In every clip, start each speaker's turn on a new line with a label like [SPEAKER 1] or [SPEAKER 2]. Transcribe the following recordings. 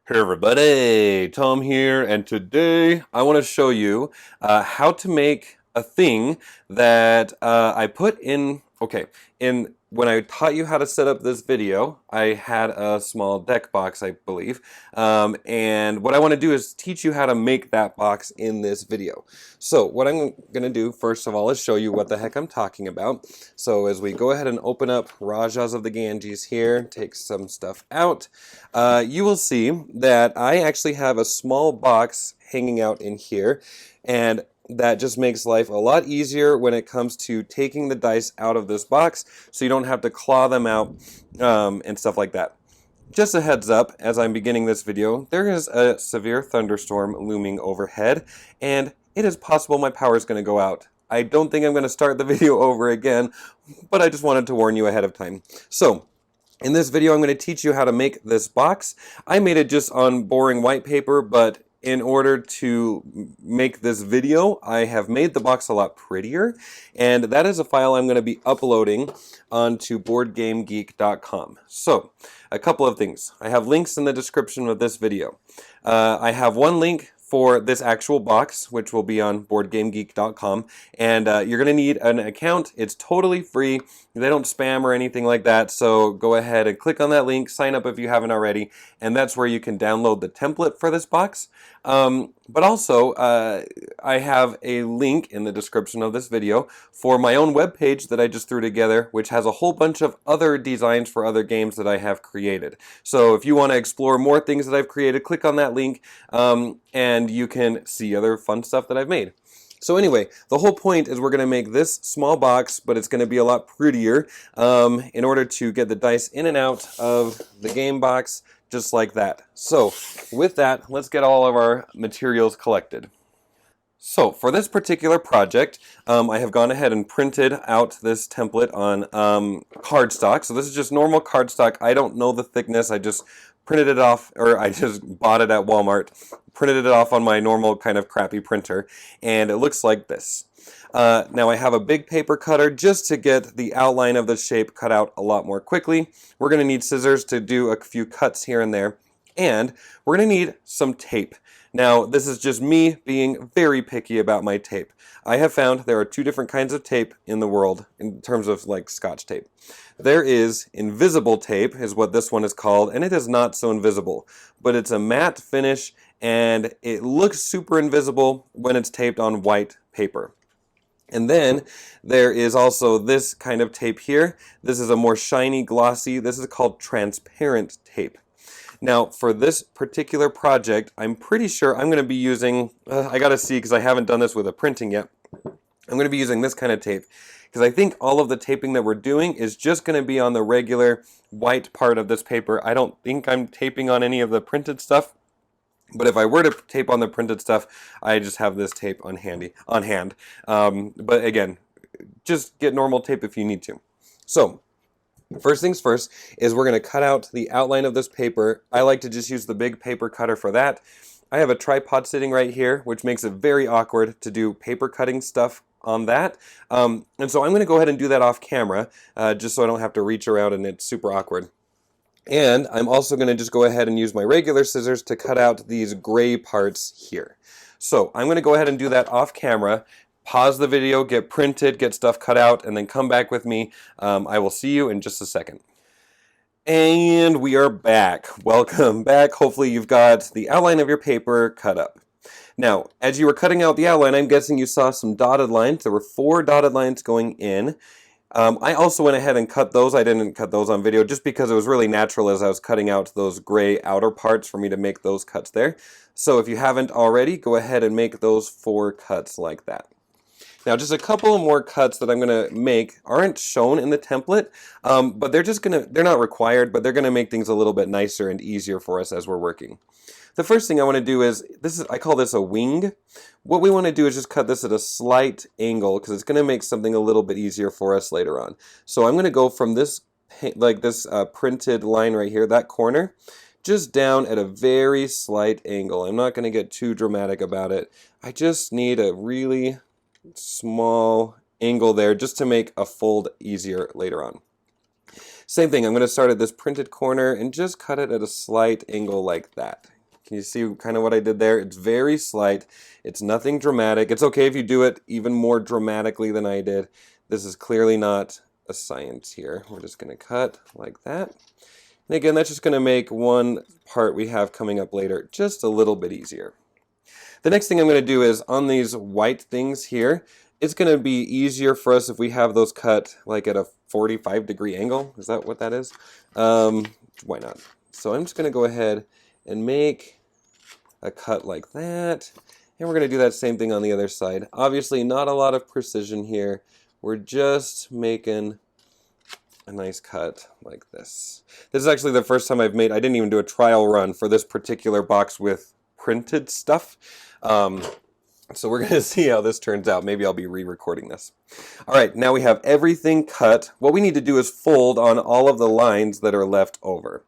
[SPEAKER 1] Hey everybody, Tom here, and today I want to show you how to make a thing that I put in. Okay, in when I taught you how to set up this video, I had a small deck box, I believe, and what I want to do is teach you how to make that box in this video. So what I'm going to do first of all is show you what the heck I'm talking about. So as we go ahead and open up Rajas of the Ganges here, take some stuff out, you will see that I actually have a small box hanging out in here, and that just makes life a lot easier when it comes to taking the dice out of this box so you don't have to claw them out and stuff like that. Just a heads up, as I'm beginning this video, there is a severe thunderstorm looming overhead, and it is possible my power is going to go out. I don't think I'm going to start the video over again, but I just wanted to warn you ahead of time. So, in this video, I'm going to teach you how to make this box. I made it just on boring white paper, but in order to make this video, I have made the box a lot prettier, and that is a file I'm going to be uploading onto BoardGameGeek.com. So, a couple of things. I have links in the description of this video. I have one link for this actual box, which will be on BoardGameGeek.com, and you're going to need an account. It's totally free. They don't spam or anything like that, so go ahead and click on that link, sign up if you haven't already, and that's where you can download the template for this box. But also, I have a link in the description of this video for my own webpage that I just threw together, which has a whole bunch of other designs for other games that I have created. So if you want to explore more things that I've created, click on that link, and you can see other fun stuff that I've made. So anyway, the whole point is we're going to make this small box, but it's going to be a lot prettier in order to get the dice in and out of the game box, just like that. So with that, let's get all of our materials collected. So for this particular project, I have gone ahead and printed out this template on cardstock. So this is just normal cardstock. I don't know the thickness. I just printed it off, or I just bought it at Walmart, printed it off on my normal kind of crappy printer, and it looks like this. Now I have a big paper cutter just to get the outline of the shape cut out a lot more quickly. We're going to need scissors to do a few cuts here and there, and we're going to need some tape. Now, this is just me being very picky about my tape. I have found there are two different kinds of tape in the world in terms of like Scotch tape. There is invisible tape, is what this one is called, and it is not so invisible, but it's a matte finish and it looks super invisible when it's taped on white paper. And then there is also this kind of tape here. This is a more shiny, glossy, this is called transparent tape. Now, for this particular project, I'm pretty sure I'm going to be using, I got to see because I haven't done this with a printing yet. I'm going to be using this kind of tape because I think all of the taping that we're doing is just going to be on the regular white part of this paper. I don't think I'm taping on any of the printed stuff. But if I were to tape on the printed stuff, I just have this tape on hand. But again, just get normal tape if you need to. So, first things first is we're going to cut out the outline of this paper. I like to just use the big paper cutter for that. I have a tripod sitting right here, which makes it very awkward to do paper cutting stuff on that. And so I'm going to go ahead and do that off camera, just so I don't have to reach around and it's super awkward. And I'm also going to just go ahead and use my regular scissors to cut out these gray parts here. So I'm going to go ahead and do that off camera. Pause the video, get printed, get stuff cut out, and then come back with me. I will see you in just a second. And we are back. Welcome back. Hopefully you've got the outline of your paper cut up. Now, as you were cutting out the outline, I'm guessing you saw some dotted lines. There were 4 dotted lines going in. I also went ahead and cut those. I didn't cut those on video just because it was really natural as I was cutting out those gray outer parts for me to make those cuts there. So if you haven't already, go ahead and make those 4 cuts like that. Now, just a couple of more cuts that I'm going to make aren't shown in the template, but they're not required, but they're going to make things a little bit nicer and easier for us as we're working. The first thing I want to do is, I call this a wing. What we want to do is just cut this at a slight angle because it's going to make something a little bit easier for us later on. So I'm going to go from this, printed line right here, that corner, just down at a very slight angle. I'm not going to get too dramatic about it. I just need a really small angle there just to make a fold easier later on. Same thing, I'm going to start at this printed corner and just cut it at a slight angle like that. Can you see kind of what I did there? It's very slight. It's nothing dramatic. It's okay if you do it even more dramatically than I did. This is clearly not a science here. We're just going to cut like that. And again, that's just going to make one part we have coming up later just a little bit easier. The next thing I'm going to do is on these white things here, it's going to be easier for us if we have those cut like at a 45-degree angle. Is that what that is? Why not? So I'm just going to go ahead and make a cut like that. And we're going to do that same thing on the other side. Obviously, not a lot of precision here. We're just making a nice cut like this. This is actually the first time I didn't even do a trial run for this particular box with printed stuff. So we're going to see how this turns out. Maybe I'll be re-recording this. All right, now we have everything cut. What we need to do is fold on all of the lines that are left over.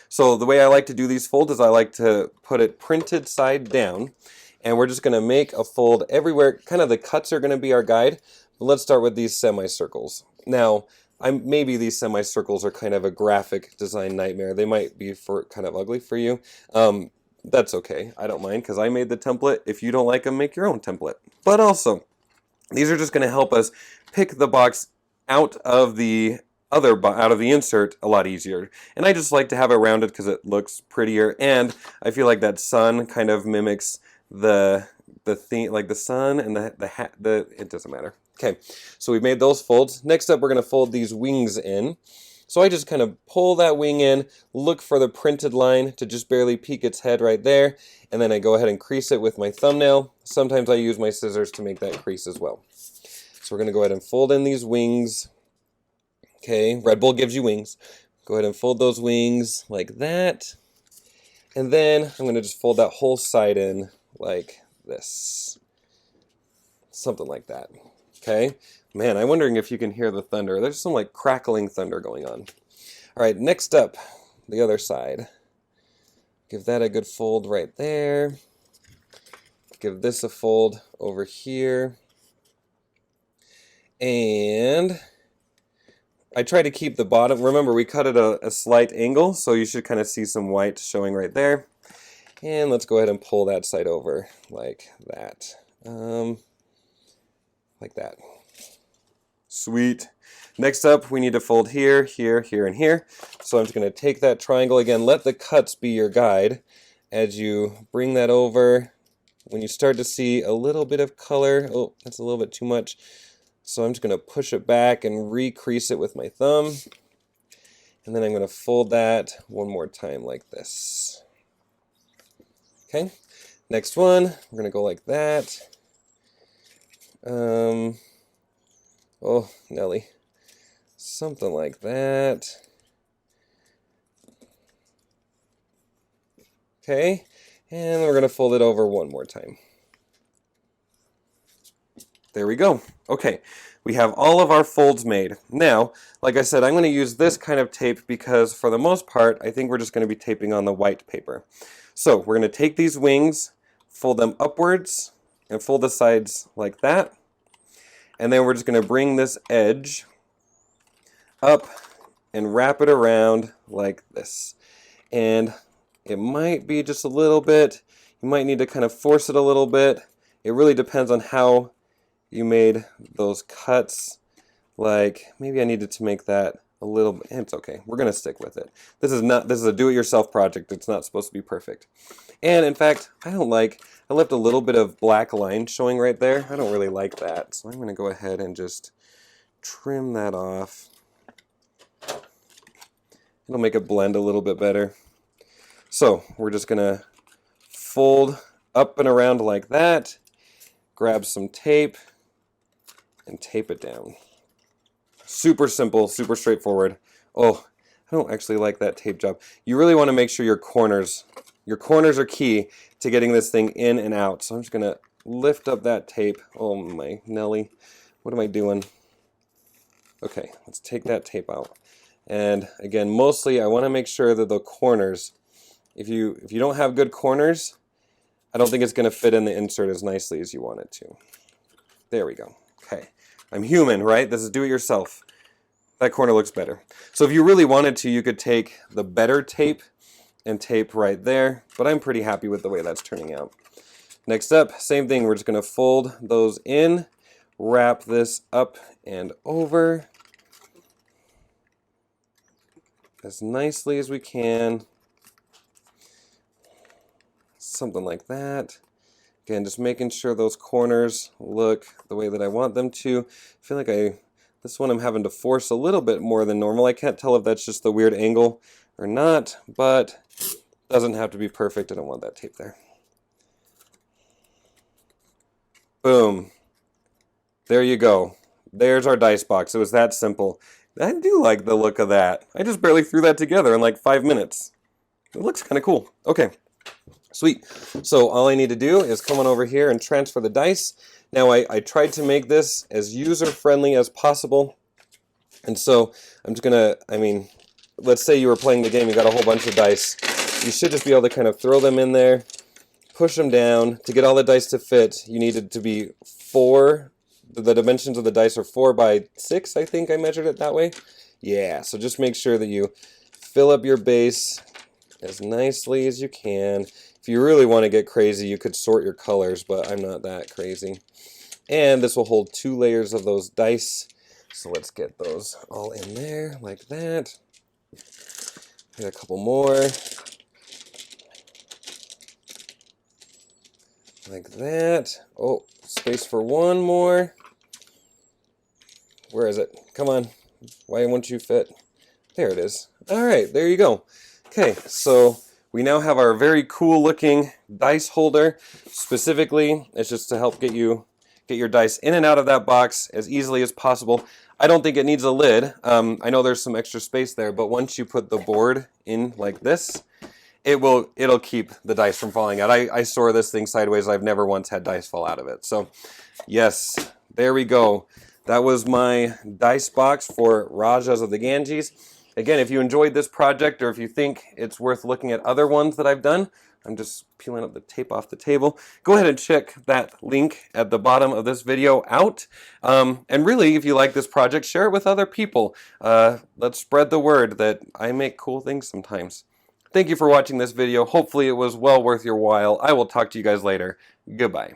[SPEAKER 1] So the way I like to do these folds is I like to put it printed side down, and we're just going to make a fold everywhere. Kind of the cuts are going to be our guide, but let's start with these semicircles. Now, maybe these semicircles are kind of a graphic design nightmare. They might be kind of ugly for you. That's okay. I don't mind because I made the template. If you don't like them, make your own template. But also, these are just going to help us pick the box out of the insert a lot easier. And I just like to have it rounded because it looks prettier, and I feel like that sun kind of mimics the theme, like the sun and it doesn't matter. Okay, so we've made those folds. Next up, we're going to fold these wings in. So I just kind of pull that wing in, look for the printed line to just barely peek its head right there, and then I go ahead and crease it with my thumbnail. Sometimes I use my scissors to make that crease as well. So we're going to go ahead and fold in these wings. Okay, Red Bull gives you wings. Go ahead and fold those wings like that. And then I'm going to just fold that whole side in like this. Something like that. Okay. Man, I'm wondering if you can hear the thunder. There's some like crackling thunder going on. All right, next up, the other side. Give that a good fold right there. Give this a fold over here. And I try to keep the bottom. Remember, we cut at a slight angle, so you should kind of see some white showing right there. And let's go ahead and pull that side over like that. Like that. Sweet. Next up, we need to fold here, here, here, and here. So I'm just going to take that triangle again. Let the cuts be your guide. As you bring that over, when you start to see a little bit of color, oh, that's a little bit too much. So I'm just going to push it back and re-crease it with my thumb. And then I'm going to fold that one more time like this. Okay. Next one, we're going to go like that. Oh, Nelly. Something like that. Okay, and we're going to fold it over one more time. There we go. Okay, we have all of our folds made. Now, like I said, I'm going to use this kind of tape because for the most part, I think we're just going to be taping on the white paper. So we're going to take these wings, fold them upwards, and fold the sides like that. And then we're just going to bring this edge up and wrap it around like this. And it might be just a little bit. You might need to kind of force it a little bit. It really depends on how you made those cuts. Like maybe I needed to make that a little bit. It's okay. We're going to stick with it. This is a do-it-yourself project. It's not supposed to be perfect. And in fact, I left a little bit of black line showing right there. I don't really like that. So I'm going to go ahead and just trim that off. It'll make it blend a little bit better. So we're just going to fold up and around like that. Grab some tape and tape it down. Super simple, super straightforward. Oh, I don't actually like that tape job. You really want to make sure your corners are key to getting this thing in and out. So I'm just going to lift up that tape. Oh my Nelly, what am I doing? Okay, let's take that tape out. And again, mostly I want to make sure that the corners, if you don't have good corners, I don't think it's going to fit in the insert as nicely as you want it to. There we go. Okay. I'm human, right? This is do-it-yourself. That corner looks better. So if you really wanted to, you could take the better tape and tape right there, but I'm pretty happy with the way that's turning out. Next up, same thing, we're just going to fold those in, wrap this up and over as nicely as we can. Something like that. Again, just making sure those corners look the way that I want them to. I feel like this one I'm having to force a little bit more than normal. I can't tell if that's just the weird angle or not, but it doesn't have to be perfect. I don't want that tape there. Boom. There you go. There's our dice box. It was that simple. I do like the look of that. I just barely threw that together in like 5 minutes. It looks kind of cool. Okay. Sweet. So all I need to do is come on over here and transfer the dice. Now I tried to make this as user-friendly as possible. And so I'm just going to, let's say you were playing the game, you got a whole bunch of dice. You should just be able to kind of throw them in there, push them down. To get all the dice to fit, you need it to be 4. The dimensions of the dice are 4 by 6, I think I measured it that way. Yeah, so just make sure that you fill up your base as nicely as you can. If you really want to get crazy, you could sort your colors, but I'm not that crazy. And this will hold 2 layers of those dice. So let's get those all in there like that. Get a couple more. Like that. Oh, space for one more. Where is it? Come on. Why won't you fit? There it is. All right, there you go. Okay, so we now have our very cool looking dice holder. Specifically, it's just to help get your dice in and out of that box as easily as possible. I don't think it needs a lid. I know there's some extra space there, but once you put the board in like this, it'll keep the dice from falling out. I store this thing sideways. I've never once had dice fall out of it. So yes, there we go. That was my dice box for Rajas of the Ganges. Again, if you enjoyed this project or if you think it's worth looking at other ones that I've done, I'm just peeling up the tape off the table. Go ahead and check that link at the bottom of this video out. And really, if you like this project, share it with other people. Let's spread the word that I make cool things sometimes. Thank you for watching this video. Hopefully it was well worth your while. I will talk to you guys later. Goodbye.